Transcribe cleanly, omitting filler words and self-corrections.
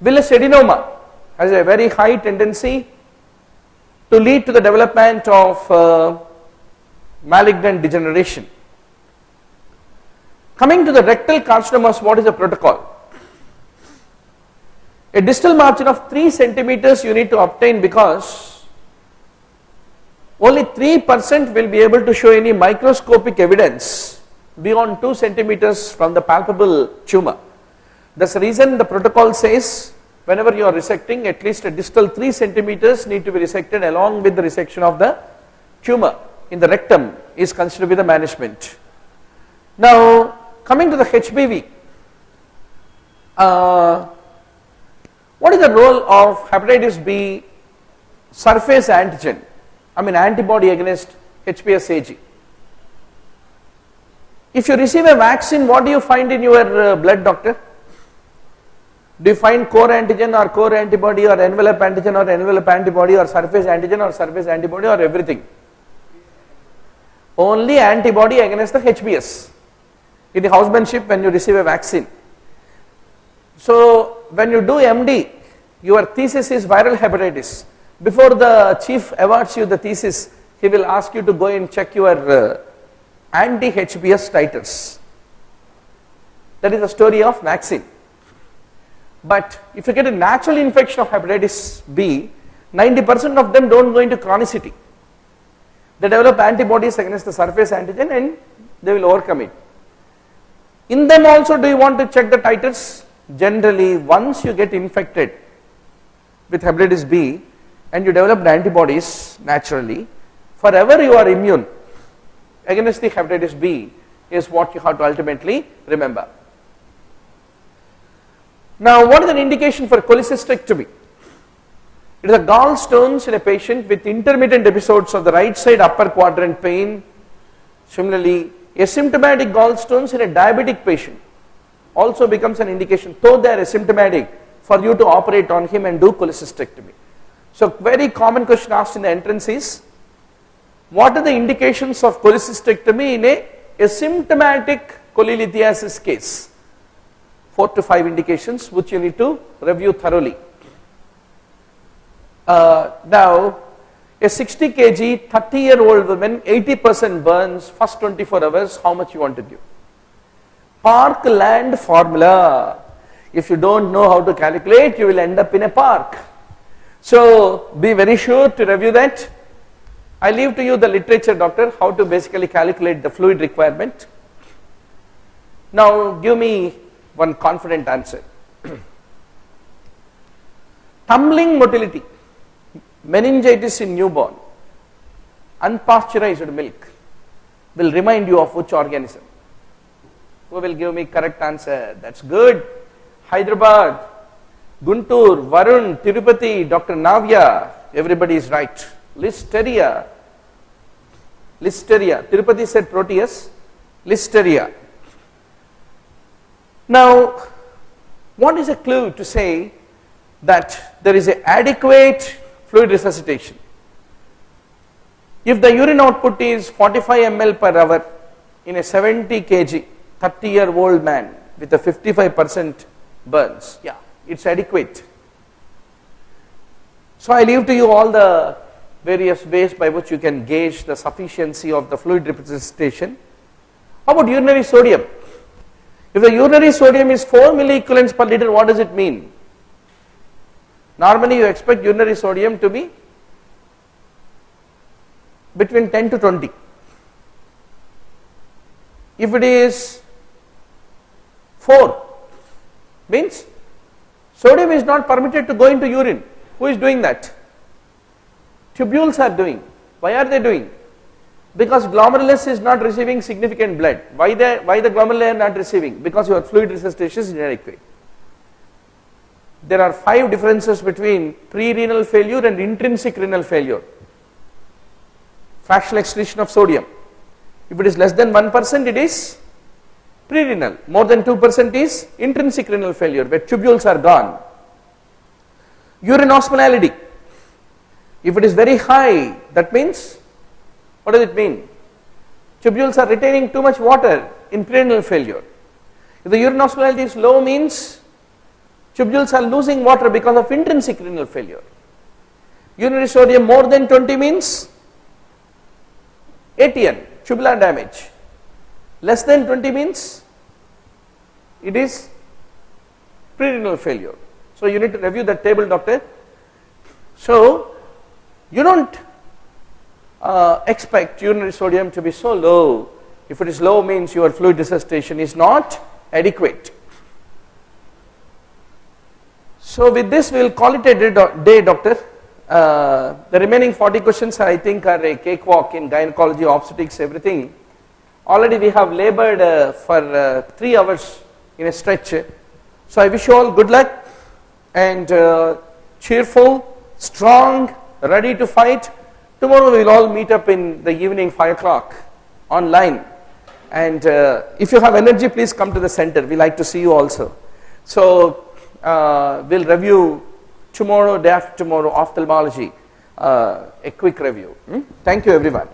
Villus adenoma has a very high tendency to lead to the development of malignant degeneration. Coming to the rectal carcinomas, what is the protocol? A distal margin of 3 centimeters you need to obtain, because only 3% will be able to show any microscopic evidence beyond 2 centimeters from the palpable tumor. That's the reason the protocol says whenever you are resecting, at least a distal 3 centimeters need to be resected along with the resection of the tumor in the rectum is considered to be the management. Now coming to the HBV, what is the role of hepatitis B surface antigen, antibody against HBsAg? If you receive a vaccine, what do you find in your blood, doctor? Do you find core antigen or core antibody or envelope antigen or envelope antibody or surface antigen or surface antibody or everything? Only antibody against the HBs in the housemanship when you receive a vaccine. So when you do MD, your thesis is viral hepatitis. Before the chief awards you the thesis, he will ask you to go and check your anti-HBs titers. That is the story of vaccine. But if you get a natural infection of hepatitis B, 90% of them don't go into chronicity. They develop antibodies against the surface antigen and they will overcome it. In them also, do you want to check the titers? Generally, once you get infected with hepatitis B and you develop antibodies naturally, forever you are immune against the hepatitis B is what you have to ultimately remember. Now, what is an indication for cholecystectomy? It is a gallstones in a patient with intermittent episodes of the right side upper quadrant pain. Similarly, asymptomatic gallstones in a diabetic patient also becomes an indication, though they are asymptomatic, for you to operate on him and do cholecystectomy. So, very common question asked in the entrance is, what are the indications of cholecystectomy in a asymptomatic cholelithiasis case? 4 to 5 indications which you need to review thoroughly. Now, a 60 kg, 30-year-old woman, 80% burns, first 24 hours, how much you want to give? Parkland formula. If you don't know how to calculate, you will end up in a park. So, be very sure to review that. I leave to you the literature, doctor, how to basically calculate the fluid requirement. Now, give me one confident answer. Tumbling motility, meningitis in newborn, unpasteurized milk will remind you of which organism? Who will give me correct answer? That's good. Hyderabad, Guntur, Varun, Tirupati, Dr. Navya, everybody is right. Listeria, Tirupati said Proteus, Listeria. Now, what is a clue to say that there is an adequate fluid resuscitation? If the urine output is 45 ml per hour in a 70 kg, 30-year-old man with a 55% burns, yeah, it's adequate. So I leave to you all the various ways by which you can gauge the sufficiency of the fluid resuscitation. How about urinary sodium? If the urinary sodium is 4 milliequivalents per liter, what does it mean? Normally you expect urinary sodium to be between 10 to 20. If it is 4, means sodium is not permitted to go into urine. Who is doing that? Tubules are doing. Why are they doing? Because glomerulus is not receiving significant blood. Why the glomeruli are not receiving? Because your fluid resuscitation is inadequate. There are 5 differences between pre-renal failure and intrinsic renal failure. Fractional excretion of sodium. If it is less than 1%, it is pre-renal. More than 2% is intrinsic renal failure, where tubules are gone. Urine osmolality. If it is very high, that means, what does it mean? Tubules are retaining too much water in pre-renal failure. If the urine osmolality is low, means Tubules are losing water because of intrinsic renal failure. Urinary sodium more than 20 means ATN, tubular damage. Less than 20 means it is pre-renal failure. So you need to review that table, doctor. So you don't expect urinary sodium to be so low. If it is low means your fluid resuscitation is not adequate. So with this we will call it a day, doctor. The remaining 40 questions I think are a cakewalk in gynecology, obstetrics, everything. Already we have labored for 3 hours in a stretch. So I wish you all good luck and cheerful, strong, ready to fight. Tomorrow we will all meet up in the evening 5 o'clock online. And if you have energy, please come to the center. We like to see you also. So we'll review tomorrow, day after tomorrow, ophthalmology, a quick review. Thank you everyone.